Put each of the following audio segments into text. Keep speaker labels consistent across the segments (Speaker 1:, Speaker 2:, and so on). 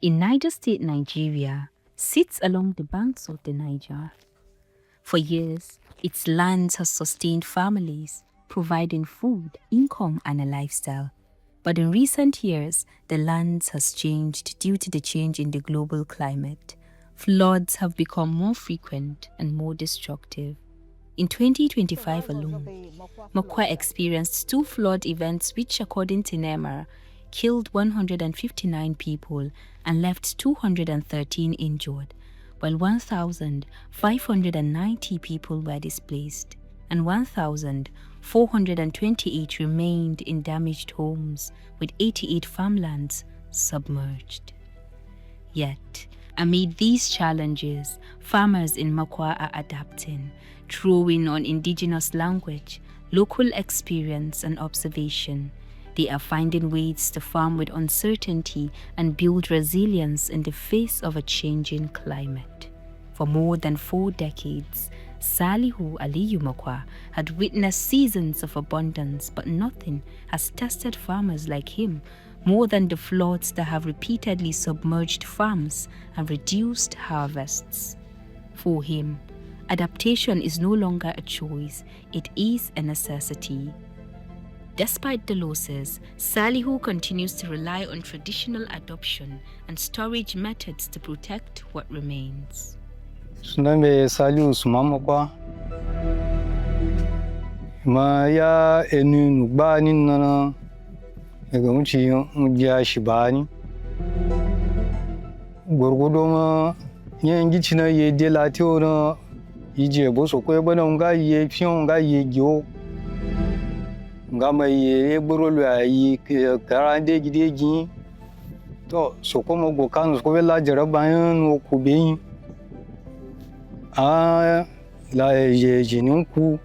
Speaker 1: in Niger State, Nigeria, sits along the banks of the Niger. For years, its lands has sustained families, providing food, income, and a lifestyle. But in recent years, the lands has changed due to the change in the global climate. Floods have become more frequent and more destructive. In 2025 alone, Mokwa experienced 2 flood events which, according to NEMA, killed 159 people and left 213 injured, while 1,590 people were displaced and 1,428 remained in damaged homes, with 88 farmlands submerged. Yet, amid these challenges, farmers in Mokwa are adapting, drawing on indigenous language, local experience, and observation. They are finding ways to farm with uncertainty and build resilience in the face of a changing climate. For more than 4 decades, Salihu Aliyu Mokwa had witnessed seasons of abundance, but nothing has tested farmers like him more than the floods that have repeatedly submerged farms and reduced harvests. For him, adaptation is no longer a choice, it is a necessity. Despite the losses, Salihu continues to rely on traditional adoption and storage methods to protect what remains.
Speaker 2: Sunambe Salihu Sumamokwa ma ya enu nugbani nana daga muci ya shibani gorgodo ma yen gicina ye de latio na yije boso ko bana nga ye fion nga ye gyo nga ma ye borolo yi karande gideji to so ko mo go kan ko la jaraban no kubeyin la ye jininku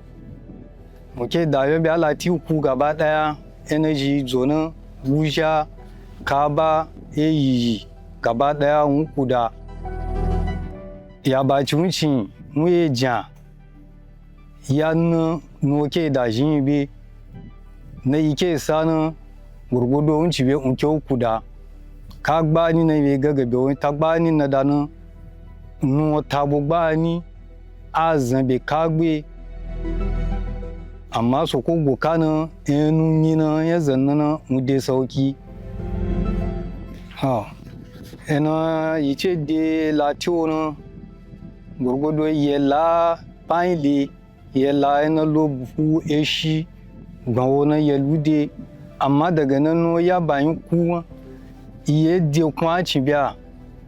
Speaker 2: muke da yo biya lati ku gaba daya energy zone wuja kaba eyi gaba daya unku da ya ba chunchi muye jan ya no ke da jinbi na yike sana gurgudo unci be unke uku da ka gba ni na be gagabe won ta gba ni na da no tabo gba ni azan be kagbe amma so ko goka na enu ni na ya zanna na mude sauki ena yice de latio na gurgudo yela paile yela ena lobu eshi gbawo na yelude amma daga nan no ya bayin ku iye de kwa ci biya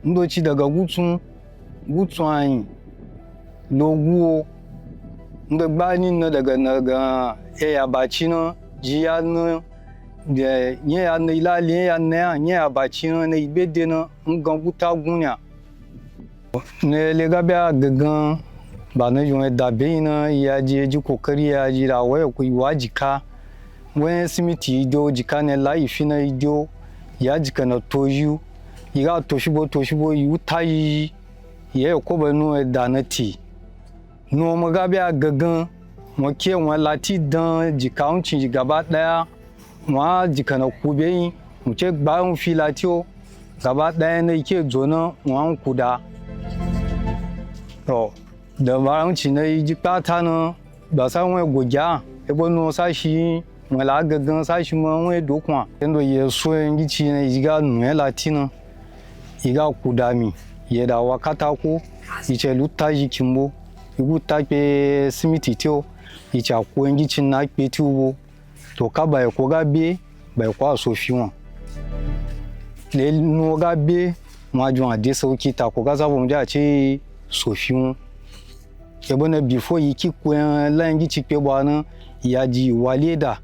Speaker 2: ndoci daga gutsun ayin loguo nga gbani na daga ya baci na jiya na de ya na ilali ya na ya baci na ibede na ngan guta gunya ne le gabia gagan ba na yon da be na ya ji kokari ya ji da waya ku wajika wen simiti ido jika ne laifi na ido ya jika na toju iga toshibo yutayi ye ko ba no da na ti no magabia gagan mo ke won lati dan jika unchi gaba daya wa jika na kube mu ce gba un filatio gaba daya ne ke zona wan kuda to da ba unchi ne ji pata na ba sa won goja e bo no sa shi mo la gagan sa shi mo won do kwa endo ye so ngi chi ne jiga nu lati na iga kudami ye da wakata ko iche lutaji kimbo iguta pe simiti tio icha ko ngi chinna pe tubo to ka ba ko ga be ba ko so fi won le no ga be ma ju ade sauki ta ko ga sabo mu ja ce so fi won e bona before yiki ko la ngi chi pe bwana ya ji waleda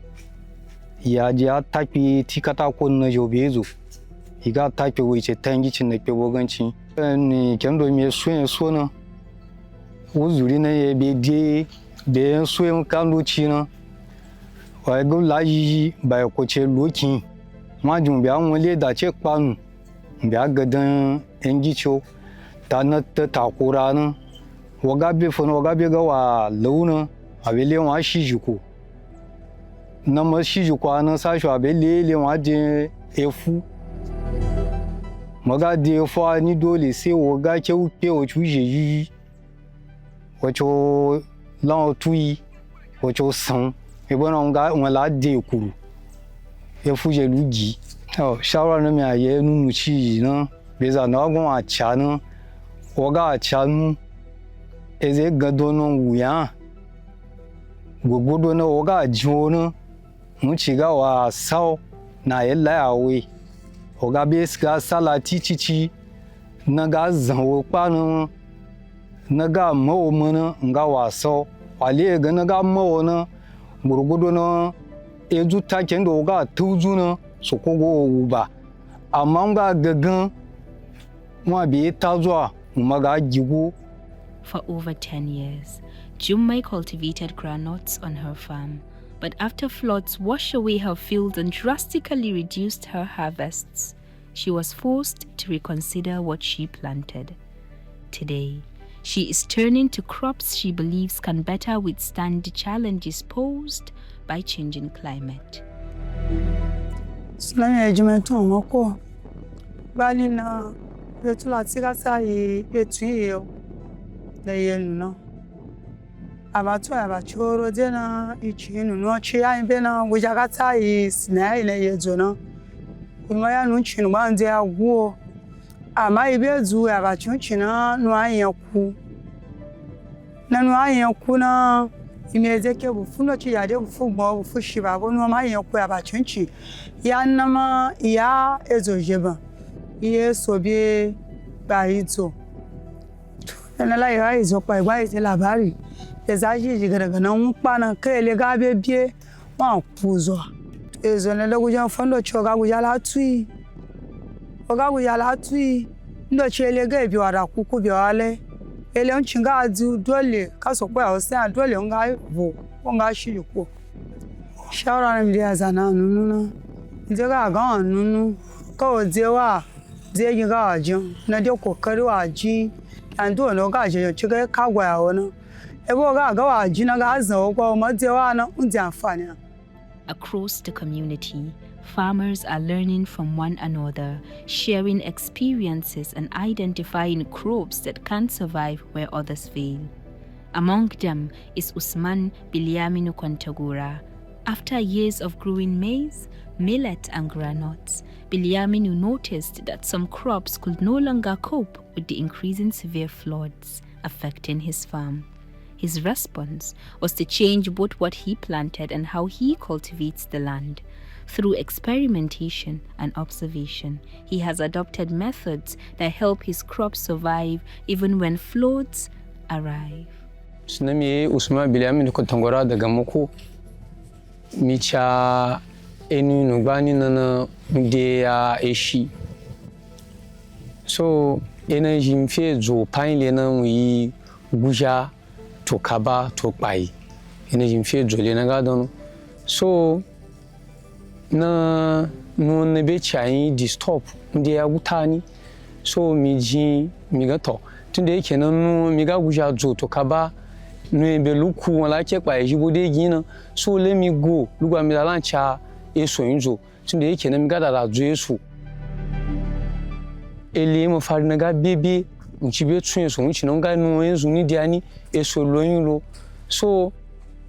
Speaker 2: ya ji atapi tikata ko na jobezo iga tape wice tangi cin na ke boganci ni kendo me so na uzuri na ye be die de so kan luci na wa go laji ba ko ce loki ma jun bi an wale da ce panu bi agadan engicho ta na ta takura na waga be fon waga be ga wa launa abele wa shijiko na ma shijiko na sa sho abele le wa je efu maga de fa ni dole sai waga ke uke o chuje yi wacho lan tui wacho san e bona nga wala de kuru e fuje lugi shawara na mi aye nunu chi na beza na gon a cha na waga cha nu eze gado no wuya gogodo na waga jo na mu ci ga wa sao na yella yawe waga be ska sala chichi na ga zan wo pa na ga mawo mana nga wa sao wale ga na ga mawo na gurgudo na eju ta kendo ga tuju na so ko go uba amma nga gagan wa be ta zuwa maga gigo.
Speaker 1: For over 10 years, Jummai cultivated groundnuts on her farm, but after floods washed away her fields and drastically reduced her harvests, she was forced to reconsider what she planted. Today, she is turning to crops she believes can better withstand the challenges posed by changing climate.
Speaker 3: Abatu abachoro dena ichinu no chia imbena gujakata isna ile yezona umaya nunchinu banze agwo ama ibezu abachunchina no ayenku na no ayenku na imezeke bufuno chi yade bufugbo bufushiba bo no ayenku abachunchi ya nama ya ezojeba iye sobe baito na la ya izo pa igba ite labari ezaji jigaraga na unpana kele gabe bie wa kuzo ezo na leguja fondo choga gujala tui oga gujala tui ndo chele ga bi wara kuku bi wale ele unchinga adu dole kaso kwa ose dole nga bo nga shiriko shawara na mdia zana nunu na ndega ga nunu ko dewa de yiga ajo na de kokari wa ji ando no ga je chiga kagwa ya wona.
Speaker 1: Across the community, farmers are learning from one another, sharing experiences and identifying crops that can survive where others fail. Among them is Usman Biliaminu Kontagura. After years of growing maize, millet and groundnuts, Biliaminu noticed that some crops could no longer cope with the increasing severe floods affecting his farm. His response was to change both what he planted and how he cultivates the land. Through experimentation and observation, he has adopted methods that help his crops survive even when floods arrive.
Speaker 2: Sunami Usman Biliaminu Kontagura daga Moko micha enu nugbani nana de ya eshi. So energy mfe zo pain na wi guja to kaba to pai energy mfe zo le na gadon. So na no ne be chai disturb de ya gutani. So mi gato tunde yake nan no mi ga guja zo to kaba no be luku wala ke pai jibo de gina. So let me go lugwa mi lancha eso inzo tunde yake nan mi ga da zo eso ele mo fari na ga bebe nchibe tun eso nchi no ga no enzu ni diani eso loyin lo. So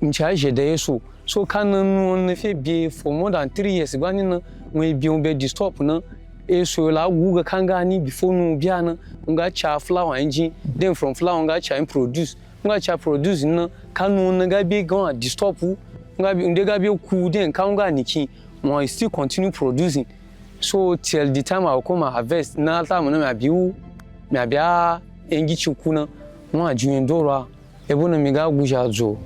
Speaker 2: ncha je de eso so kan no ne fe bi for more than 3 years gba ni na we bi on be disturb na eso la wuga kanga ni before no bia na nga cha flower engine then from flower nga cha produce na kan no na ga bi gan disturb nga bi unde ga bi ku then kan ga niki mo still continue producing. So till the time I will come and harvest, na time na me abia engi chukuna mo ajun dora ebo na mi ga guja zo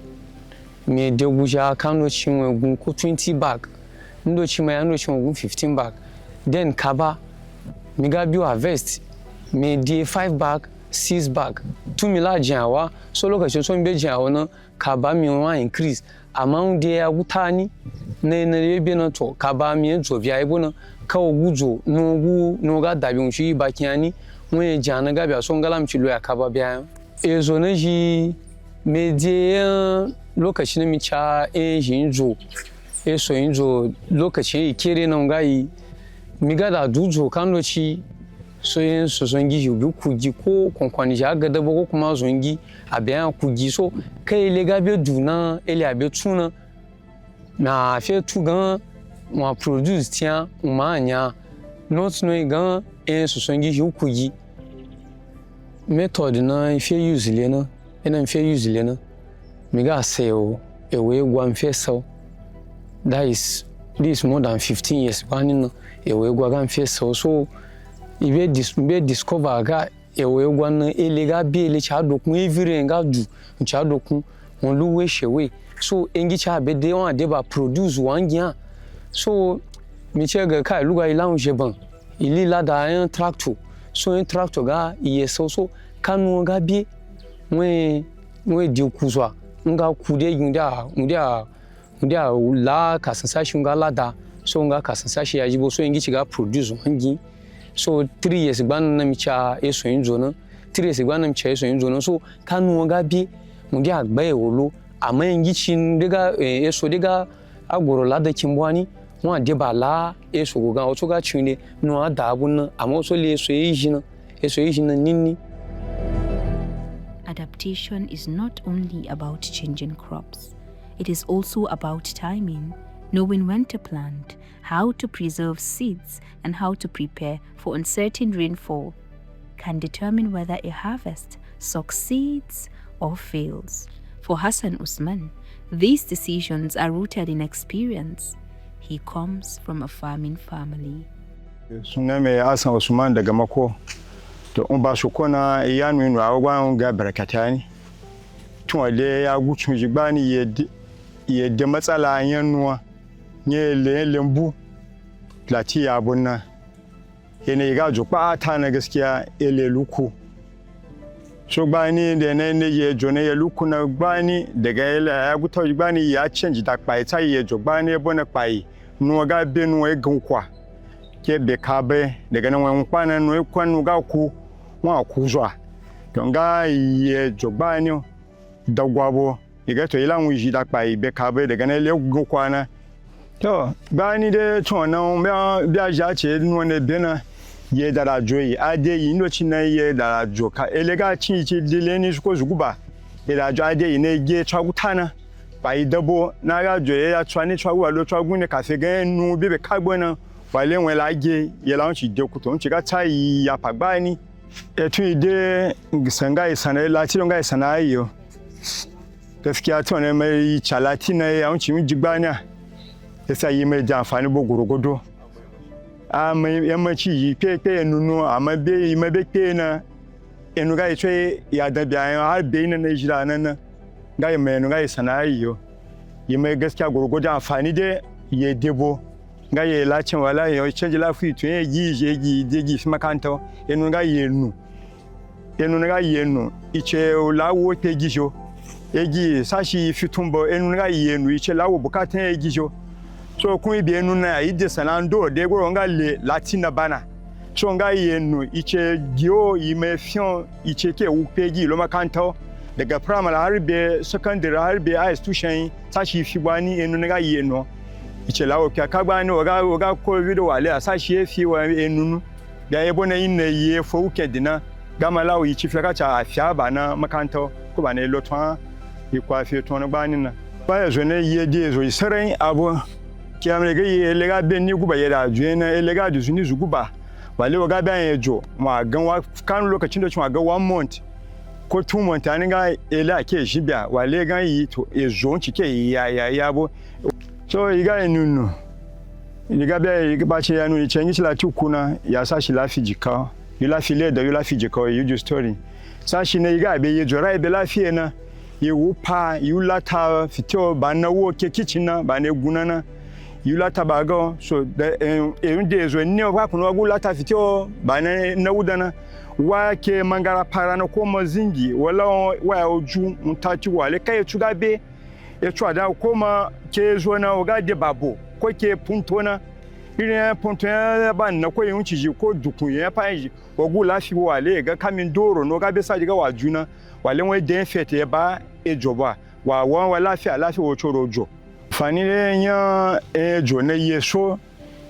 Speaker 2: me de guja kanu chinwe gun ko 20 bag ndo chima ya ndo chinwe gun 15 bag then kaba mi ga bi harvest me de 5 bag 6 bag 2 mila janwa so lokacin so mbe janwa na kaba mi wa increase amount de ya gutani ne be na to kaba mi zo bia ebo na ka oguzo no ga dabi unshi bakiani mwe jana ga bia so ngala mchilo ya kaba bia ezo na ji medie lokacin mi cha jinzo eso inzo lokacin ikere na ngai mi ga da duzo kan loci so yin so zongi yubi kugi ko konkwani ja ga da ko kuma zongi abiyan kugi so kai le ga be duna ele abe tuna na fe tu gan mo produce tian ma nya not no gan en so zongi yu kugi method na fe use le na ena fe use le na me ga say o e we gwa fe so that is this more than 15 years one no e we gwa gan fe so ibe discover ga ewe gwan ele ga bi ele cha dokun evire nga du cha dokun won luwe shewe so engi cha be de won ade ba produce wan gian so mi che ga kai luga ilan je ban ili la da un tractor so un tractor ga iye so kanu ga bi we di kuzwa nga kude yunda la kasansashi nga la da so nga kasansashi ya jibo so engi chi ga produce wan gian so 3 years gban na mi cha eso inzo no 3 years gban na mi cha eso inzo no so kanu ga bi mu di agba ewolo ama ngi chin dega eso dega agoro la da kimbwani won ade ba la eso go ga o to ga chine no ada abun ama so le eso yijina nini.
Speaker 1: Adaptation is not only about changing crops, it is also about timing, knowing when to plant, how to preserve seeds, and how to prepare for uncertain rainfall can determine whether a harvest succeeds or fails. For Hassan Usman, these decisions are rooted in experience. He comes from a farming family.
Speaker 4: Suname Hassan Usman daga Mako. To ba su kona yanu inu awon ga barakatani. Tun wale ya gucin jigbani yedde matsala yanuwa nye lembu lati abun nan yana ga jukpa ta na gaskiya ele luku so gbani da ne ye jone ye luku na gbani daga ele ya guto gbani ya change da pai ta ye jo gbani bona pai no ga benu e gunkwa ke be kabe daga nan wan kwana no kwanu ga ku wa ku zwa don ga ye jo gbani da gwabo iga to ilan wi da pai be kabe daga ne le gunkwa na to bani de tona bia ja che no ne bena ye dara joyi ade yi no chi na ye dara joka elega chi de leni ko zuguba e da jo ade yi ne ge twagutana bai dabo na ga joye ya twani twagu alo twagu ne ka fe gan nu bebe kagbona wale wen la ge ye la chi de kuto chi ga tai ya pagbani e tu ide ngisanga isana la ti nga isana yo gaskiya to ne mai chalati na ya chi mi jigbana esa yi me ja afani bo gorogodo ama yamachi yi pepe enunu ama be yi me be pe na enu ga itwe ya da bia ha be na jira nan ga yi me enu ga isana yo yi me gaskiya gorogodo afani de ye debo ga ye la chen wala yo change la fu itwe yi deji smakanta enu ga yenu ga yenu iche lawo tegijo eji sashi fitumbo enu ga yenu iche lawo bukatan egijo so kun bi enu na ide sanando de go nga le latina bana so nga yenu iche gio imefion iche ke upeji lo makanto daga primary harbe secondary harbe high institution sashi fibani enu nga yenu iche lawo ka kagbani oga ko video wale sashi efi wa enu da ebo na yin ye fo ukedina gama lawo ichi flaka cha afia bana makanto ko bana lotwan ikwa fi ton gbani na ba jone ye de zo iseren abo kiamre ge elega ben ni guba yeda juena elega du suni zuguba wale waga ban ejo ma gan wa kan lokacin da cewa ga 1 month ko 2 month an ga ela ke shibia wale gan yi to ejo cike ya bo so iga enunu iga ba che ya nu chengi la tukuna ya sa shi la fijika ila file da ila fijika you just story sa shi ne iga be yejo rai be la fie na yewu pa yulata fitio bana wo ke kitchen na bana egunana yulata bago so de zo ne wa kuno gulata fitio bana na wudana wa ke mangara parana ko mazingi wala wa oju mtachi wale kai tuga be e tuada ko ma ke zo na oga de babo ko ke puntona ire puntona ban na ko yunci ji ko dukun ya faji ogula fi wale ga kamin doro no ga be sa ga wajuna wale won de fete ba ejoba wa won wala fi alafi wo chorojo fanile nya ejo na yeso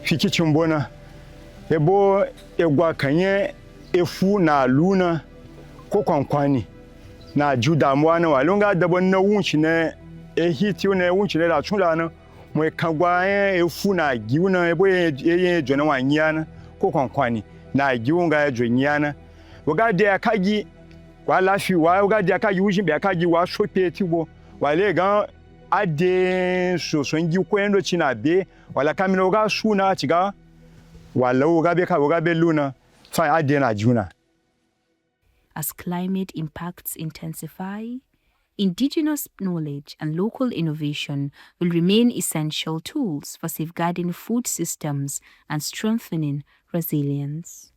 Speaker 4: fi kitchen bona ebo egwa kanye efu na luna ko kwankwani na ju damuwa na walunga da bon na wunci ne hiti ne wunci ne da tula na mo kagwa efu na giwu na ebo ye jona wanya na ko kwankwani na giwu ga jonya na waga de akagi wa lafi wa waga de akagi wujin be akagi wa sope tibo wale ga ade so ngi kwendo china be wala kamino ga suna tiga wala waga be ka waga be luna fa ade na juna.
Speaker 1: As climate impacts intensify, indigenous knowledge and local innovation will remain essential tools for safeguarding food systems and strengthening resilience.